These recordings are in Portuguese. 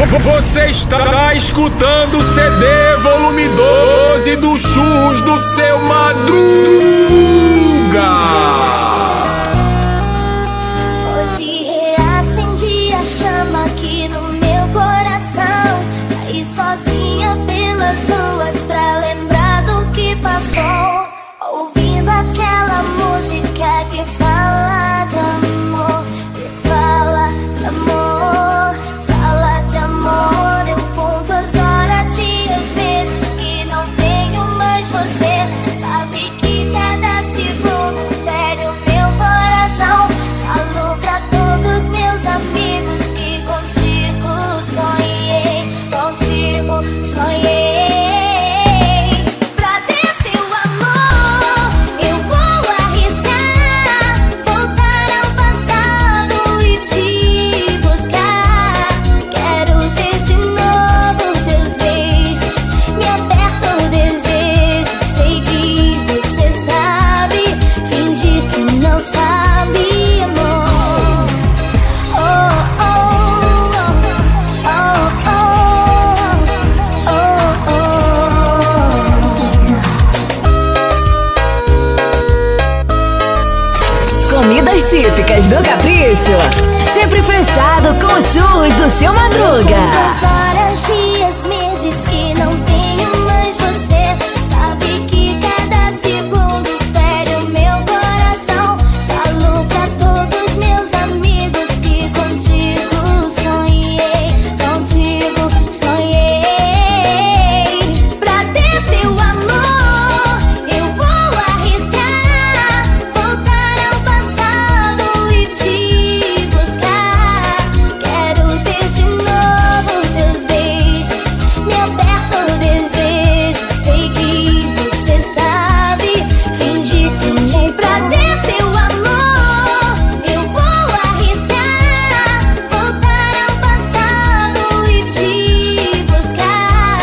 Você está escutando o CD volume 12 do Churros do Seu Madruga. Hoje reacendi a chama aqui no meu coração. Saí sozinha pelas ruas pra lembrar do que passou. Ouvindo aquela música que fala de amor, que fala de amor, fala de amor. Eu conto as horas, dias, meses que não tenho mais você. Sabe que cada segundo fere o meu coração. Falo pra todos meus amigos que contigo sonhei, contigo sonhei. Comidas típicas do Capricho, sempre fechado com os churros do Seu Madruga. Horas, dias, meses que não tenho mais você. Sabe que cada segundo fere o meu coração. Falo pra todos meus amigos que contigo sonhei, contigo sonhei. Pra ter seu amor, eu vou arriscar, voltar ao passado e te buscar. Quero ter de novo teus beijos, me aperta o desejo. Sei que você sabe fingir que nem. Pra ter seu amor, eu vou arriscar, voltar ao passado e te buscar.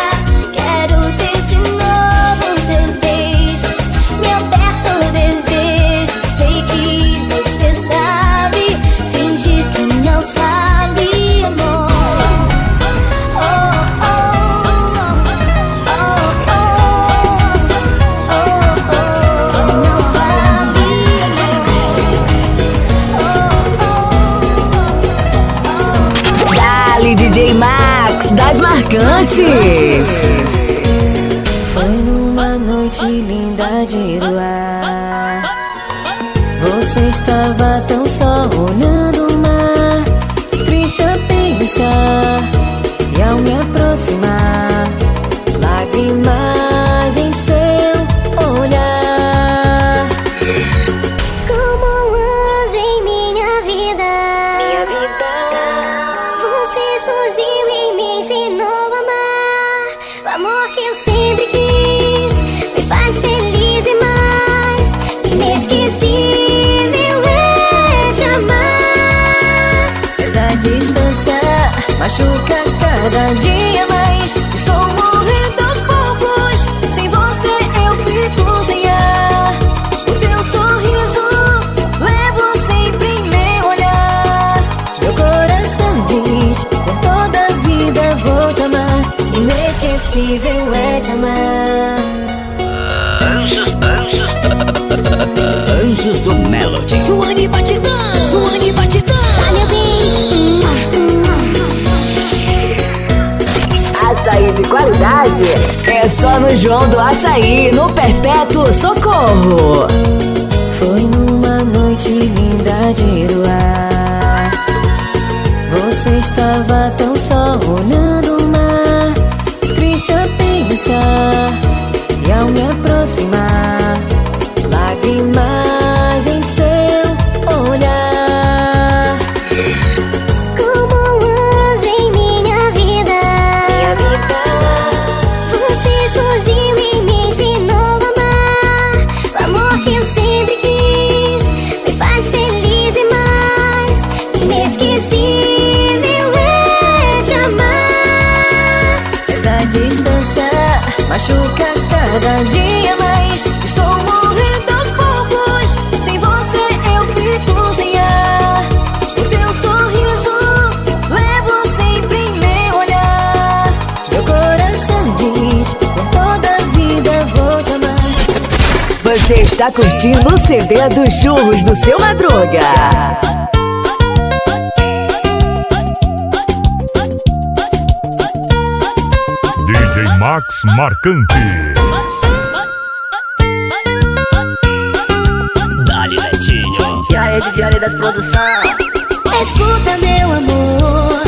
Quero ter de novo teus beijos, me aperta o desejo. Sei que você sabe fingir que não sabe, amor. Não sabe, Dali DJ Max das Marcantes. Foi numa noite linda de luar. Você estava tão só olhando o mar, triste a pensar. E ao me aproximar, lágrimas em seu olhar. como um anjo em minha vida. Você surgiu e me ensinou a amar. O amor que eu sempre quis me faz feliz demais. Inesquecível é te amar. Essa distância machuca cada dia mais. Estou morrendo aos poucos. Sem você eu fico sem ar. O teu sorriso levo sempre em meu olhar. Meu coração diz, por toda a vida vou te amar. Inesquecível é te amar. Anjos do Melody. Suane Batidão, Suane Batidão. Tá, meu bem? Açaí de qualidade é só no João do Açaí, no Perpétuo Socorro. Foi numa noite linda de luar. Você estava tão só olhando o mar, triste a pensar. E ao me aproximar, lágrimas em seu olhar. Como um anjo em minha vida. Você surgiu e me ensinou a amar. O amor que eu sempre quis me faz feliz demais. Inesquecível é te amar. Essa distância machuca cada dia mais. Estou morrendo aos poucos. Sem você eu fico sem ar. O teu sorriso levo sempre em meu olhar. Você está curtindo o CD dos churros do Seu Madruga. DJ Max Marcante. Dali, Netinho. E a rede diária das produções. Escuta, meu amor,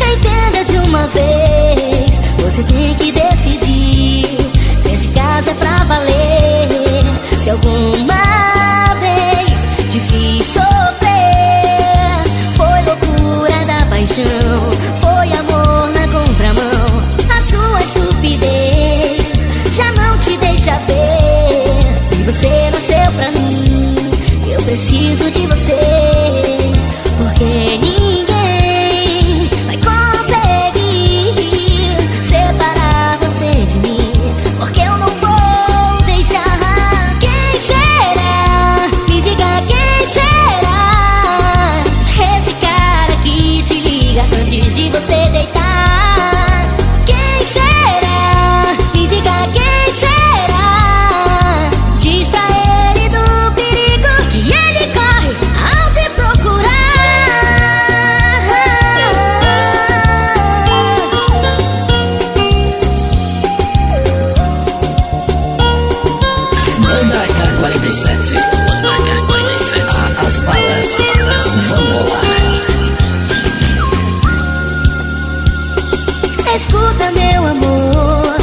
entenda de uma vez. Você tem que decidir se esse caso é pra valer. Se alguma vez te fiz sofrer, foi loucura da paixão, foi amor na contramão. A sua estupidez já não te deixa ver. E você nasceu pra mim, eu preciso de você. Porque ninguém vai conseguir separar você de mim. Porque eu não vou deixar. Quem será? Me diga quem será. Esse cara que te liga antes de você deitar. Quem será? Me diga quem será. Diz pra ele do perigo que ele corre ao te procurar. Banda K47. As balas. Vamos lá. Escuta, meu amor,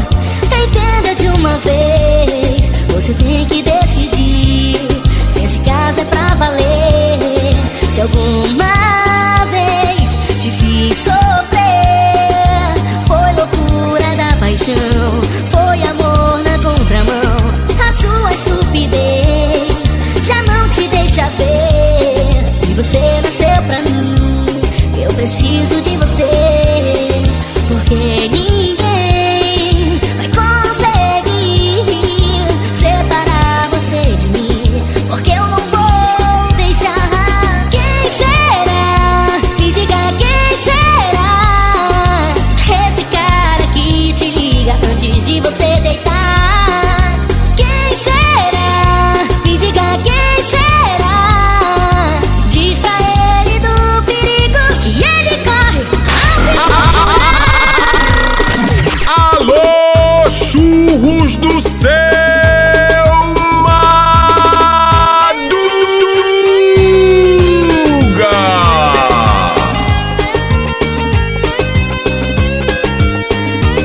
entenda de uma vez. Você tem que decidir se esse caso é pra valer. Se alguma vez te fiz sofrer, foi loucura da paixão, foi amor na contramão. A sua estupidez já não te deixa ver. E você nasceu pra mim, eu preciso de você. Porque ninguém vai conseguir separar você de mim. Porque eu não vou deixar. Quem será? Me diga quem será. Esse cara que te liga antes de você deitar. Quem será? Me diga quem será. Diz pra ele do perigo que ele corre. Alô, churros do Seu Madruga.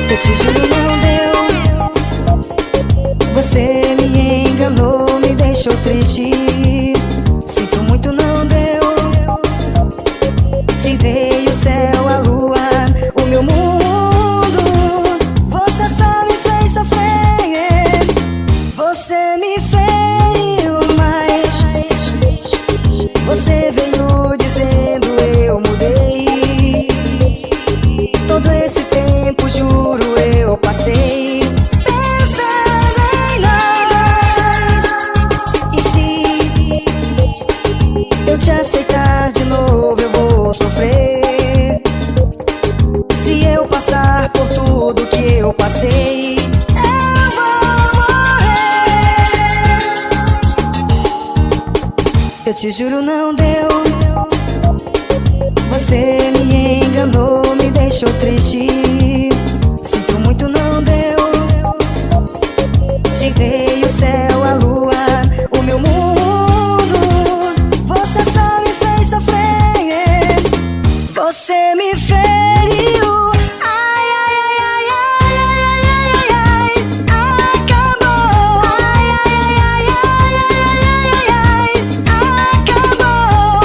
Eu te juro, não deu. Você me enganou, me deixou triste. Sinto muito, não deu. Te dei o céu, a lua, o meu mundo. Você só me fez sofrer. Você me feriu mais. Você veio dizendo eu mudei. Todo esse tempo, juro, eu passei pensando em nós. E se eu te aceitar de novo, eu vou sofrer. Se eu passar por tudo que eu passei, eu vou morrer. Eu te juro, não deu. Você me enganou, me deixou triste. Sinto muito, não deu. Te dei o céu, a lua, o meu mundo. Você só me fez sofrer. Você me feriu. Ai, ai, ai, ai, ai, ai, ai, ai, ai, acabou. Ai, ai, ai, ai, ai, ai, ai, acabou.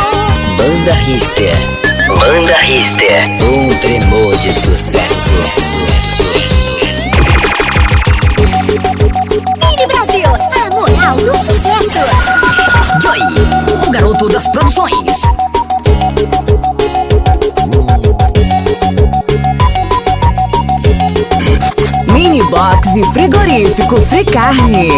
Banda Rister. Banda Rister. Tremor de sucesso. Billy Brasil, a moral do sucesso. Joy, o garoto das produções. Mini Box e frigorífico Free Carne.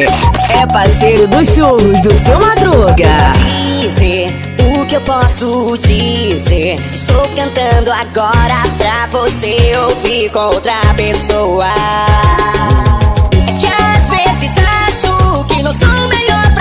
É parceiro dos churros do Seu Madruga. Dizer o que eu posso dizer. Estou cantando agora pra você ouvir com outra pessoa. É que às vezes acho que não sou melhor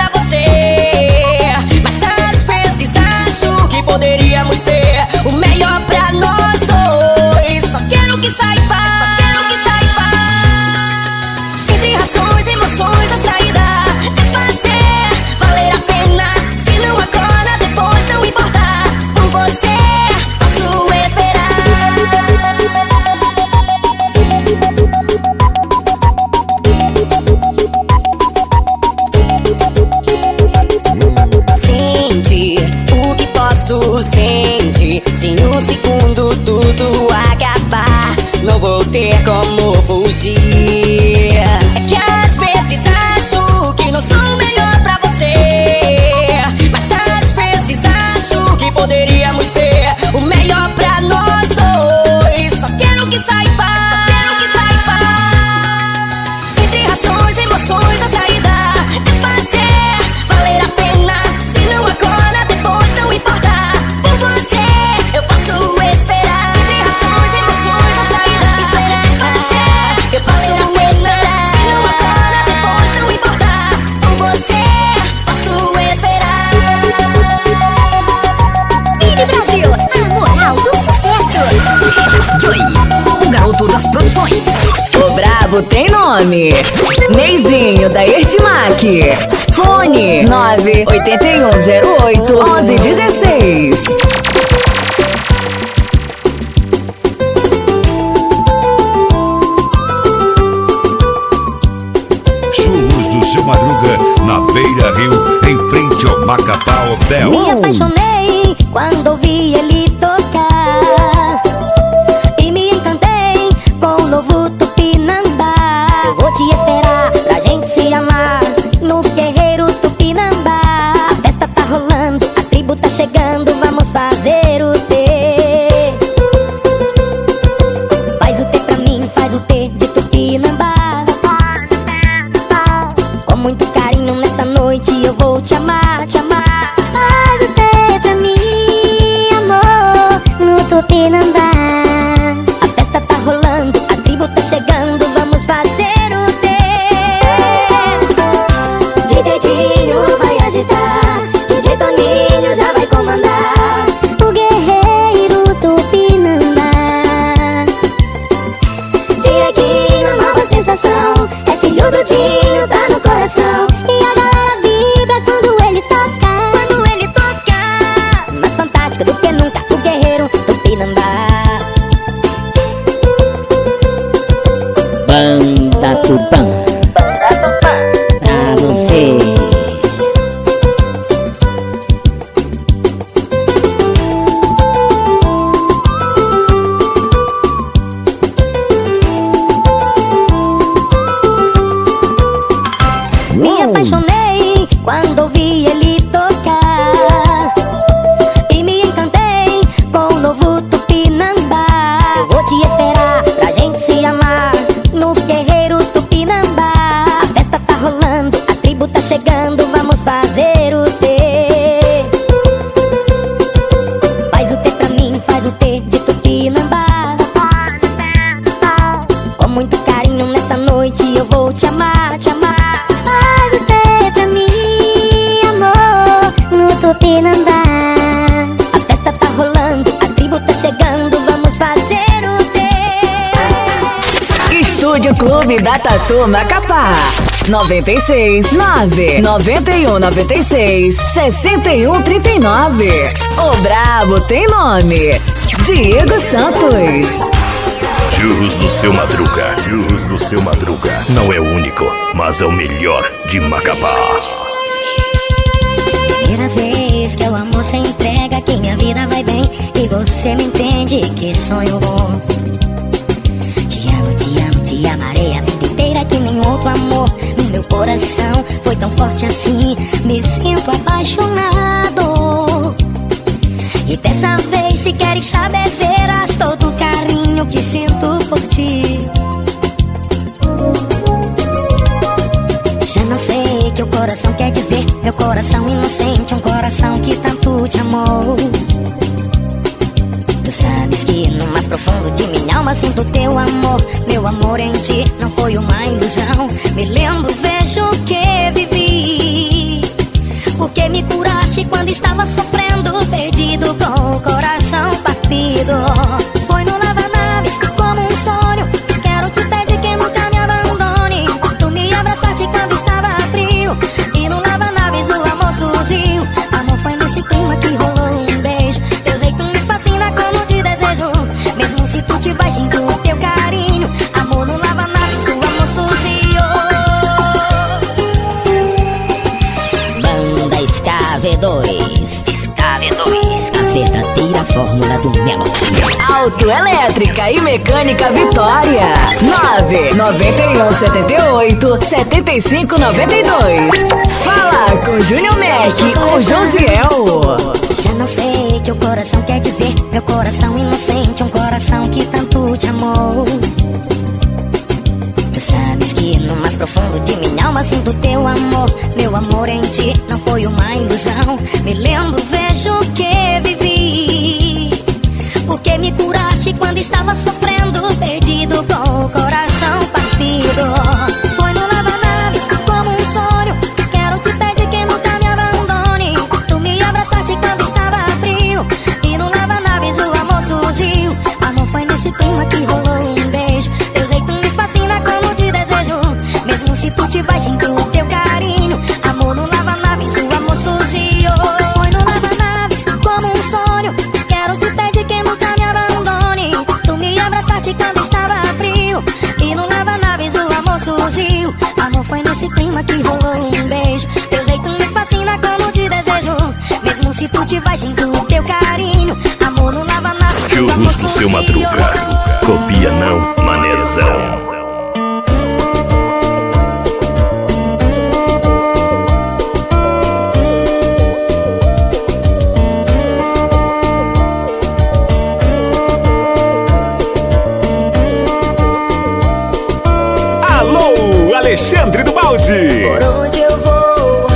brabo tem nome. Neizinho da Ertimac. Fone 981081116. Churros do Seu Madruga, na Beira Rio, em frente ao Macapá Hotel. Me apaixonei quando ouvi ele tocar e me encantei com o novo Tupinambá. Eu vou te esperar pra gente se amar no Guerreiro Tupinambá. A festa tá rolando, a tribo tá chegando, vamos fazer o T. Faz o T pra mim, faz o T de Tupinambá. Com muito carinho nessa noite eu vou te amar, te amar. Faz o T pra mim, amor, no Tupinambá. A festa tá rolando, a tribo tá chegando, vamos fazer o T. DJ Dinho vai agitar, DJ Toninho já vai comandar O Guerreiro Tupinambá. Dieguinho, nova sensação, é filho do Dinho, tá no coração. E a galera vibra quando ele toca. Quando ele tocar, mais fantástico do que nunca, o Guerreiro Tupinambá. Banda Tupã, pra você. Me apaixonei quando ouvi ele tocar e me encantei com o novo Tupinambá. Eu vou te esperar pra gente se amar no Guerreiro Tupinambá. A festa tá rolando, a tribo tá chegando, vamos fazer o T. Faz o T pra mim, faz o T de Tupinambá. Com muito carinho nessa noite eu vou te amar, te amar. Faz o T pra mim, amor, no Tupinambá. A festa tá rolando, a tribo tá chegando, vamos fazer o T. Estúdio Clube da Tatu Macapá. 96991966139. O brabo tem nome. Diego Santos. Churros do Seu Madruga. Churros do Seu Madruga. Não é o único, mas é o melhor de Macapá. Primeira vez que o amor se entrega, que minha vida vai bem e você me entende, que sonho bom. Te amo, te amarei a vida inteira, que nem outro amor no meu coração foi tão forte assim. Me sinto apaixonado e dessa vez, se queres saber, verás todo o carinho que sinto por ti. Já não sei o que o coração quer dizer, meu coração inocente, um coração que tanto te amou. Tu sabes que no mais profundo de minha alma sinto teu amor. Meu amor em ti não foi uma ilusão. Me lembro, vejo o que vivi, porque me curaste quando estava sofrendo, perdido com o coração partido. Foi no lava-naves como um sonho, quero te pedir que nunca me abandone. Tu me abraçaste quando estava frio e no lava-naves o amor surgiu. Amor, foi nesse clima que rolou um beijo. Teu jeito me fascina como te desejo. Mesmo se tu te vai, sinto o teu carinho. Amor, no lava-naves o amor surgiu. Banda SKV2, a verdadeira fórmula do melo. Autoelétrica e Mecânica Vitória. 991787592. Fala com Júnior Mac, o Josiel. Já não sei o que o coração quer dizer, meu coração inocente, um coração que tanto te amou. Tu sabes que no mais profundo de minha alma sinto teu amor. Meu amor em ti não foi uma ilusão. Me lembro, vejo o que vivi, porque me curaste quando estava sofrendo, perdido com o coração partido. Foi no lava-naves como um sonho, quero te pedir que nunca me abandone. Tu me abraçaste quando estava frio e no lava-naves o amor surgiu. Amor, foi nesse clima que rolou um beijo. Teu jeito me fascina como te forte vai sinto o teu carinho. Amor não lava nada. Churros do Seu Madruga. Copia não, manezão. Alexandre do Balde. Por onde eu vou,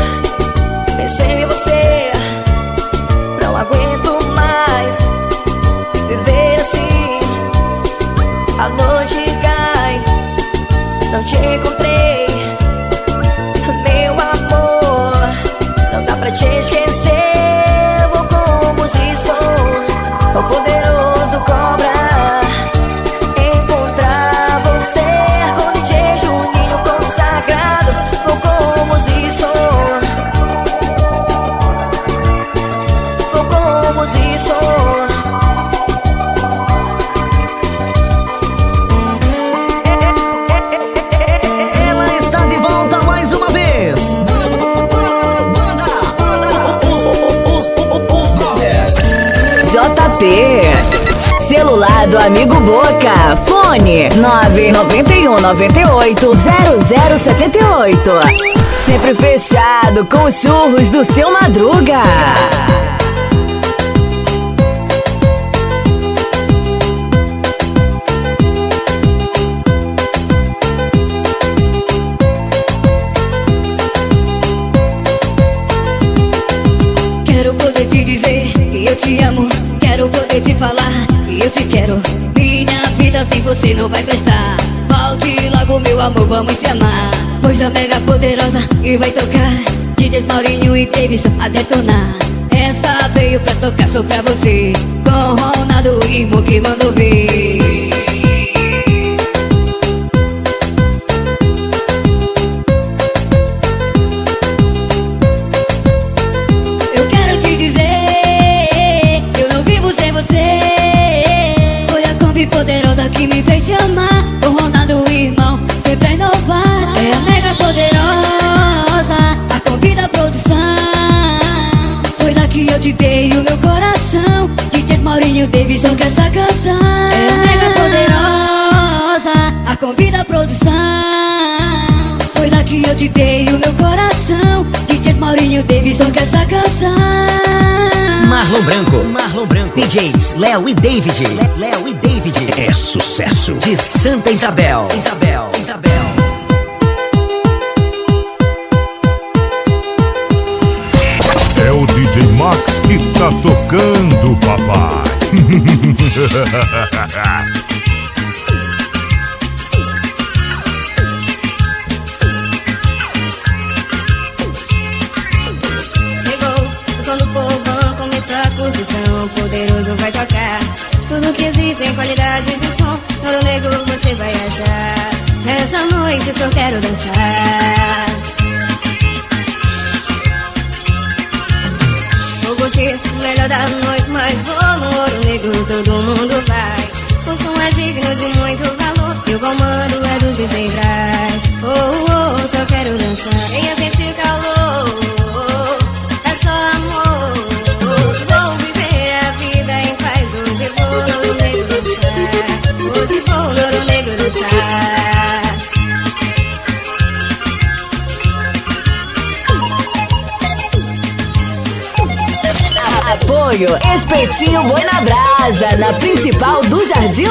penso em você. Não aguento mais viver assim. A noite cai, não te encontrei. Meu amor, não dá pra te esquecer. Vou como se sou o poderoso cobra. Encontrar você com DJ Juninho consagrado. Vou como se sou. Vou como se sou. Ela está de volta mais uma vez. JP. Celular do amigo Boca. Fone 991 98 0078. Sempre fechado com os churros do Seu Madruga. Quero poder te dizer que eu te amo. Quero poder te falar que eu te quero. Minha vida sem você não vai prestar. Volte logo, meu amor, vamos se amar. Pois a mega poderosa que vai tocar, DJs Maurinho e Davidson a detonar. Essa veio pra tocar só pra você, com Ronaldo e Mo que mandou ver. Eu quero te dizer, eu não vivo sem você. Foi a Kombi poderosa que me fez te amar. O Ronaldo, irmão, sempre a inovar. É a mega poderosa, a Kombi da produção. Foi lá que eu te dei o meu coração. DJs Maurinho, Davidson, que essa canção. É a mega poderosa, a Kombi da produção. Foi lá que eu te dei o meu coração. DJs Maurinho, Davidson, que essa canção. Marlon Branco, DJs Léo e David, Léo e David, É sucesso. de Santa Isabel. É o DJ Max que tá tocando, papai. Chegou o som do povão, começou a construção. Poderoso vai tocar tudo que existe em qualidade de som. Ouro Negro você vai achar. Nessa noite só quero dançar. Vou curtir o melhor da noite, mas vou no Ouro Negro, todo mundo vai. O som é digno de muito valor e o comando é do DJ Braz. Só quero dançar. Venha sentir calor, é só amor. Vou viver a vida em paz. Hoje vou no Ouro Negro dançar. Hoje vou no Ouro Negro dançar. Apoio Espetinho Boi na Brasa, na principal do Jardim 1.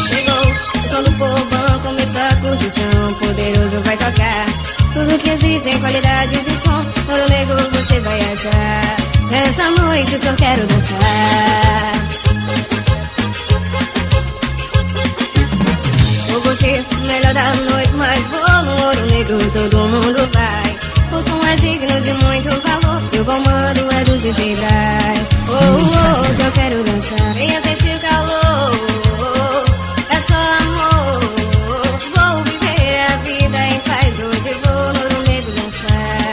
Chegou o som do povão, começou a construção. Poderoso vai tocar tudo que existe em qualidade de som. Ouro Negro você vai achar. Nessa noite só quero dançar. Vou curtir o melhor da noite, mas vou no Ouro Negro, todo mundo vai. O som é digno de muito valor e o comando é do DJ Braz. Só quero dançar. Venha sentir calor, é só amor. Vou viver a vida em paz. Hoje vou no Ouro Negro dançar.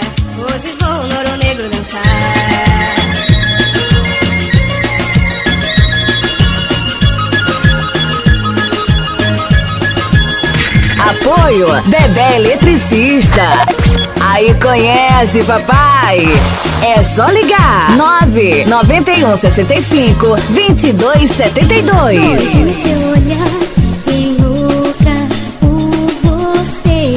Hoje vou no Ouro Negro dançar. Apoio Bebê Eletricista. Aí conhece, papai. É só ligar 99165-2272. Seu olhar me louca por você.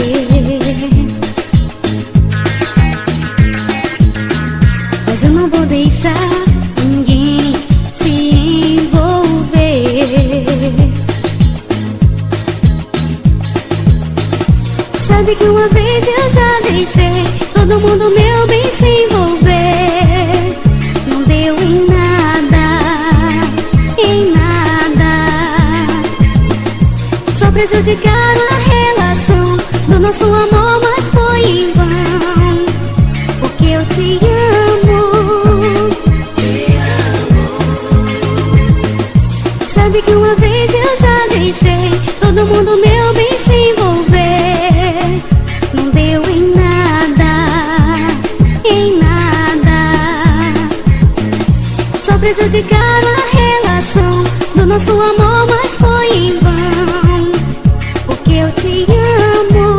Mas eu não vou deixar ninguém se envolver. Sabe que uma vez eu já deixei todo mundo meu bem se envolver. Não deu em nada, em nada. Só prejudicaram a relação do nosso amor, mas foi em vão. Porque eu te amo. Sabe que uma vez eu já deixei todo mundo meu bem se envolver. Não deu em nada, em nada. Só prejudicaram a relação do nosso amor, mas foi em vão. Porque eu te amo.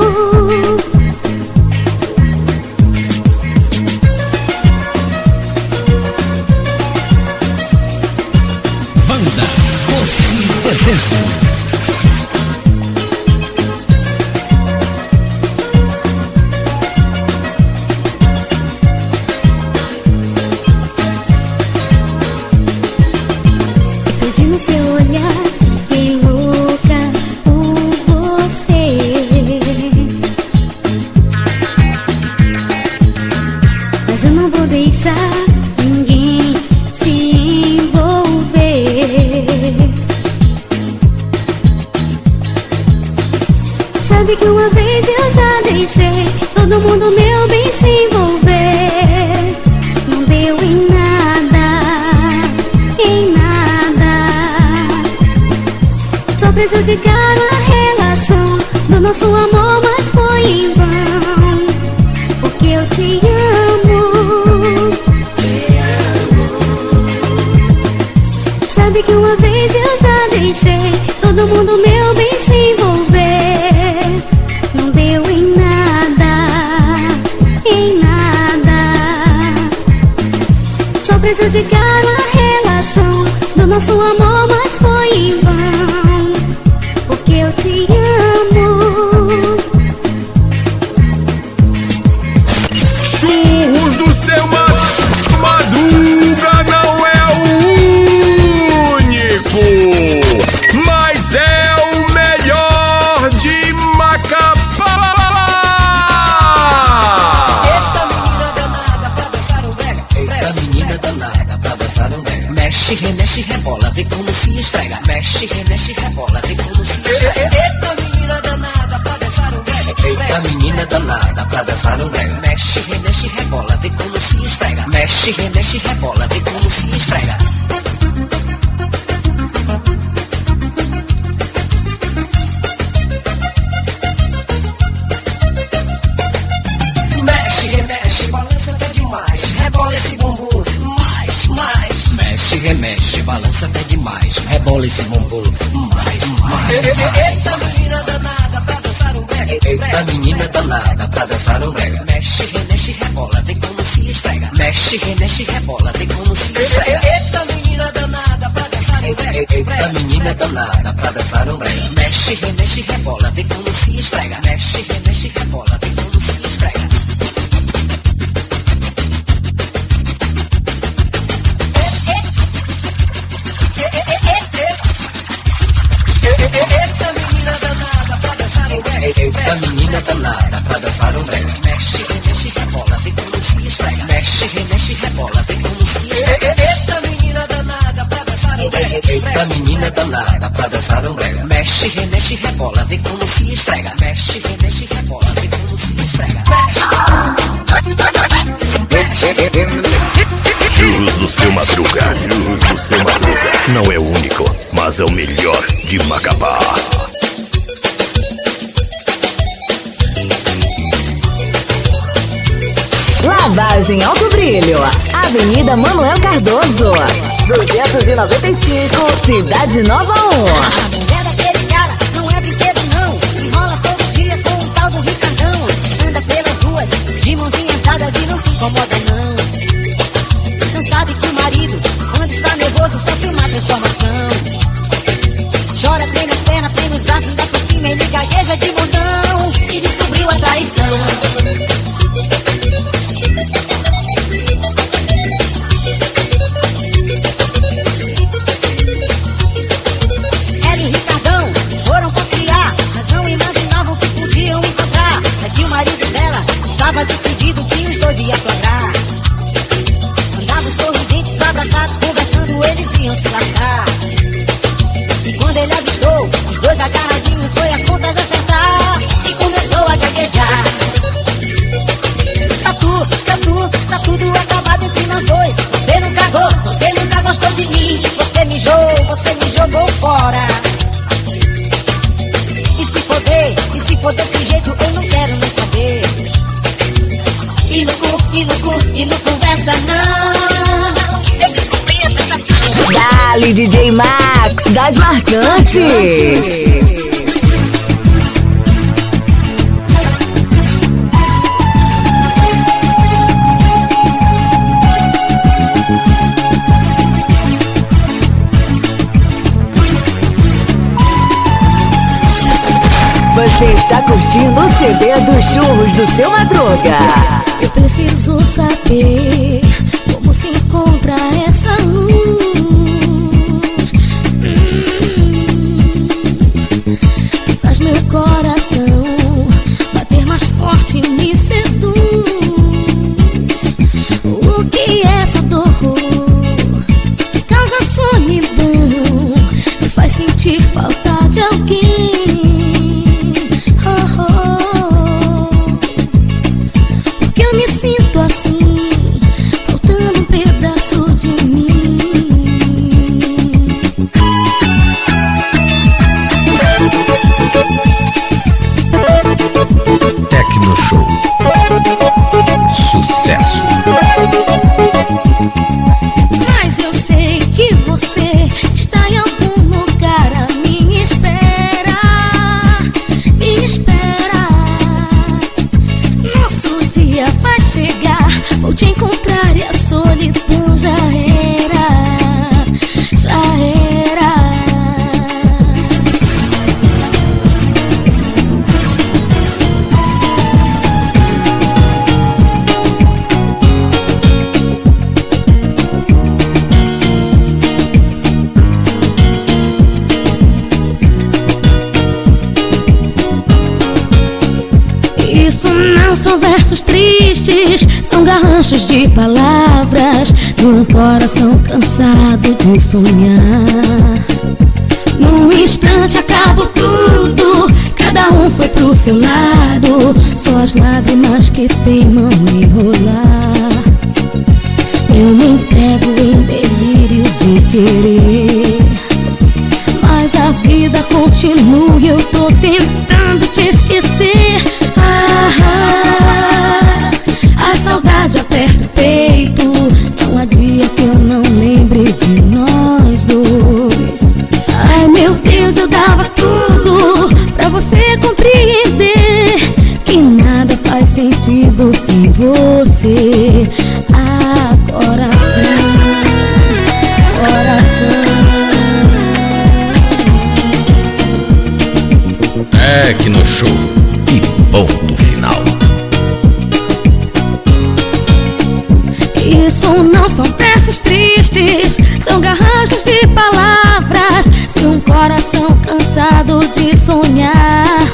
Banda Doce Desejo. Perdi no seu olhar, fiquei louca por você. Mas eu não vou deixar ninguém se envolver. Sabe que uma vez eu já deixei todo mundo meu bem se envolver. Não deu em nada, em nada. Só prejudicaram a relação do nosso amor, mas foi em vão. Porque eu te amo. Sabe que uma vez eu já deixei todo mundo meu bem se envolver. Não deu em nada, em nada. Só prejudicaram a relação do nosso amor, mas foi em vão. Porque eu te amo. Churros do seu Madruga não é o único, mas é o melhor de Macapá. Eita menina danada pra dançar um brega. Mexe, remexe, rebola, vê como se esfrega. Mexe, remexe, rebola, vê como se esfrega. Eita menina danada pra dançar um brega. Eita menina danada pra dançar um brega. Mexe, remexe, rebola, vê como se esfrega. Mexe, remexe, rebola, vê como se esfrega. Mexe, remexe, balança até demais. Rebola esse bumbum, mais, mais. Mexe, remexe, balança até demais. Rebola esse bumbum, mais, mais. Eita menina danada pra dançar um brega. Eita menina danada pra dançar um brega. Mexe, remexe, rebola, vê como se esfrega. Mexe, remexe, rebola, vê como se esfrega. Eita menina danada pra dançar um brega. Eita menina danada pra dançar um brega. Mexe, remexe, rebola, vê como se esfrega. Mexe, remexe, rebola, vê como se esfrega. Eita menina danada pra dançar um brega. Eita menina danada pra dançar um brega. Mexe, remexe, rebola, vê como se esfrega. Mexe, remexe, rebola, vê como se esfrega. Eita menina danada pra dançar um brega. Eita menina danada pra dançar um brega. Mexe, remexe, rebola, vê como se esfrega. Mexe, remexe, rebola, vê como se esfrega. Churros do seu Madruga. Churros do seu Madruga. Não é o único, mas é o melhor de Macapá. Lavagem Alto Brilho, Avenida Manuel Cardoso, 295, Cidade Nova 1. A mulher daquele cara não é brinquedo não. Enrola todo dia com o tal do Ricardão. Anda pelas ruas de incomoda não. Não sabe que o marido, quando está nervoso, sofre uma transformação. Chora, treme as pernas, treme os braços, dá por cima, ele gagueja de montão e descobriu a traição. Ela e Ricardão foram passear, mas não imaginavam que podiam encontrar. É que o marido dela estava decidido que os dois iam flagrar. Andavam sorridentes, abraçados, conversando, eles iam se lascar. E quando ele avistou os dois agarradinhos, foi as contas acertar e começou a gaguejar. Tá tudo acabado entre nós dois. Você não cagou, você nunca gostou de mim. Você me jogou fora. E se for desse jeito, eu não quero nem saber. E não conversa não. Eu descobri a tentação. Dale, DJ Max, das marcantes. Você está curtindo o CD dos Churros do Seu Madruga. Eu preciso saber como se encontra essa luz que faz meu coração bater mais forte e me seduz. O que é essa dor que causa solidão, me faz sentir falta de alguém? Sinto assim, faltando um pedaço de mim. Tecno Show. Sucesso. Mas eu sei que você está em algum lugar à minha espera. Me espera. Nosso dia vai chegar, vou te encontrar e a solidão já era, já era. Isso não são versos tristes, são garranchos de palavras de um coração cansado de sonhar. Num instante acabou tudo, cada um foi pro seu lado, só as lágrimas que teimam em rolar. Eu me entrego em delírios de querer, mas a vida continua e eu tô tentando te esquecer. A saudade aperta o peito, não há dia que eu não lembre de nós dois. Ai meu Deus, eu dava tudo pra você compreender que nada faz sentido sem você. Ah, coração, coração. Tecno Show e ponto final. Isso não são versos tristes, são garranchos de palavras de um coração cansado de sonhar.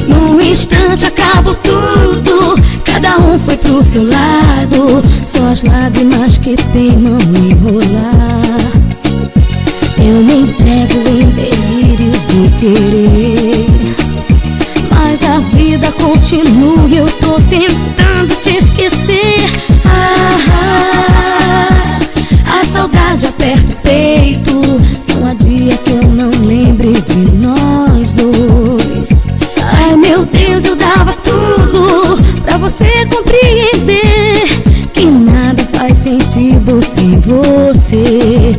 Num instante acabou tudo, cada um foi pro seu lado, só as lágrimas que teimam em rolar. Eu me entrego em delírios de querer, mas a vida continua e eu tô tentando te esquecer. A saudade aperta o peito, não há dia que eu não lembre de nós dois. Ai meu Deus, eu dava tudo pra você compreender que nada faz sentido sem você.